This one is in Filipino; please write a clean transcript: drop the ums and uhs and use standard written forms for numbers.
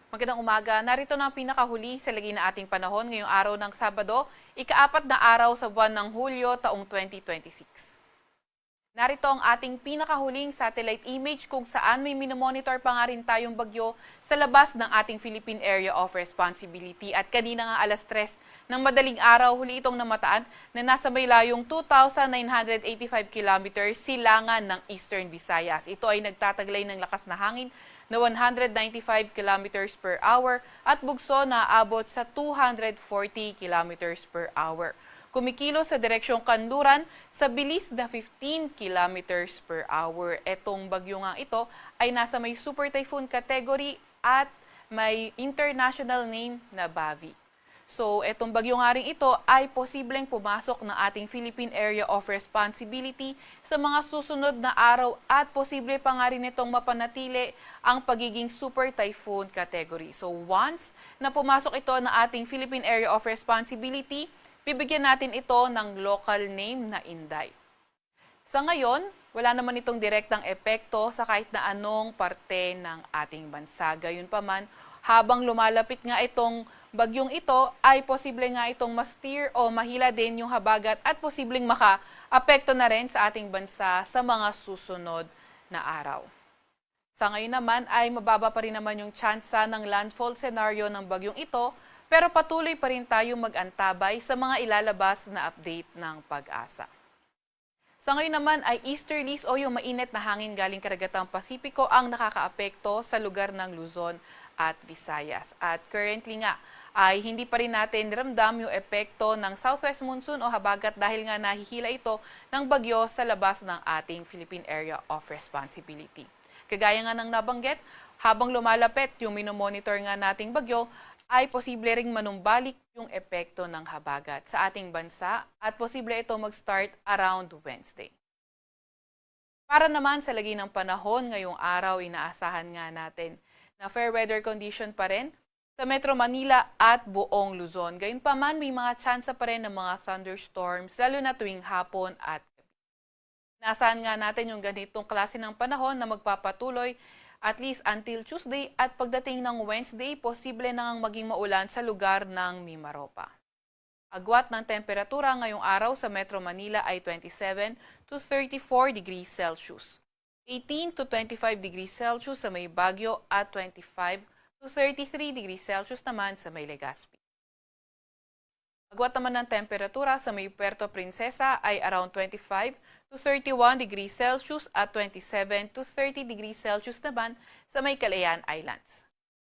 Magandang umaga. Narito na ang pinakahuli sa lagay na ating panahon ngayong araw ng Sabado, ika-4 na araw sa buwan ng Hulyo taong 2026. Narito ang ating pinakahuling satellite image kung saan may minomonitor pa nga rin tayong bagyo sa labas ng ating Philippine Area of Responsibility. At kanina nga alas 3 ng madaling araw, huli itong namataan na nasa may layong 2,985 kilometers silangan ng Eastern Visayas. Ito ay nagtataglay ng lakas na hangin na 195 kilometers per hour at bugso na aabot sa 240 kilometers per hour. Kumikilo sa direksyong kanluran sa bilis na 15 kilometers per hour. Etong bagyo nga ito ay nasa may super typhoon category at may international name na Bavi. So, etong bagyo nga rin ito ay posibleng pumasok ng ating Philippine Area of Responsibility sa mga susunod na araw at posible pa nga rin itong mapanatili ang pagiging super typhoon category. So, once na pumasok ito ng ating Philippine Area of Responsibility, bibigyan natin ito ng local name na Inday. Sa ngayon, wala naman itong direktang epekto sa kahit na anong parte ng ating bansa. Gayunpaman, habang lumalapit nga itong bagyong ito, ay posible nga itong ma-steer o mahila din yung habagat at posibleng maka-apekto na rin sa ating bansa sa mga susunod na araw. Sa ngayon naman ay mababa pa rin naman yung tsansa ng landfall scenario ng bagyong ito, pero patuloy pa rin tayong mag-antabay sa mga ilalabas na update ng Pag-asa. Sa ngayon naman ay easterlies o yung mainit na hangin galing karagatang Pasipiko ang nakakaapekto sa lugar ng Luzon at Visayas. At currently nga ay hindi pa rin natin ramdam yung epekto ng southwest monsoon o habagat dahil nga nahihila ito ng bagyo sa labas ng ating Philippine Area of Responsibility. Kagaya nga ng nabanggit, habang lumalapit yung minomonitor nga nating bagyo, ay posible ring manumbalik yung epekto ng habagat sa ating bansa at posible ito mag-start around Wednesday. Para naman sa lagay ng panahon ngayong araw, inaasahan nga natin na fair weather condition pa rin sa Metro Manila at buong Luzon. Gayunpaman, may mga tsansa pa rin ng mga thunderstorms lalo na tuwing hapon at gabi. Inaasahan nga natin yung ganitong klase ng panahon na magpapatuloy at least until Tuesday at pagdating ng Wednesday, posible nang maging maulan sa lugar ng Mimaropa. Agwat ng temperatura ngayong araw sa Metro Manila ay 27 to 34 degrees Celsius. 18 to 25 degrees Celsius sa may Baguio at 25 to 33 degrees Celsius naman sa may Legazpi. Agwat naman ng temperatura sa may Puerto Princesa ay around 25 to 31 degrees Celsius at 27 to 30 degrees Celsius naman sa may Calayan Islands.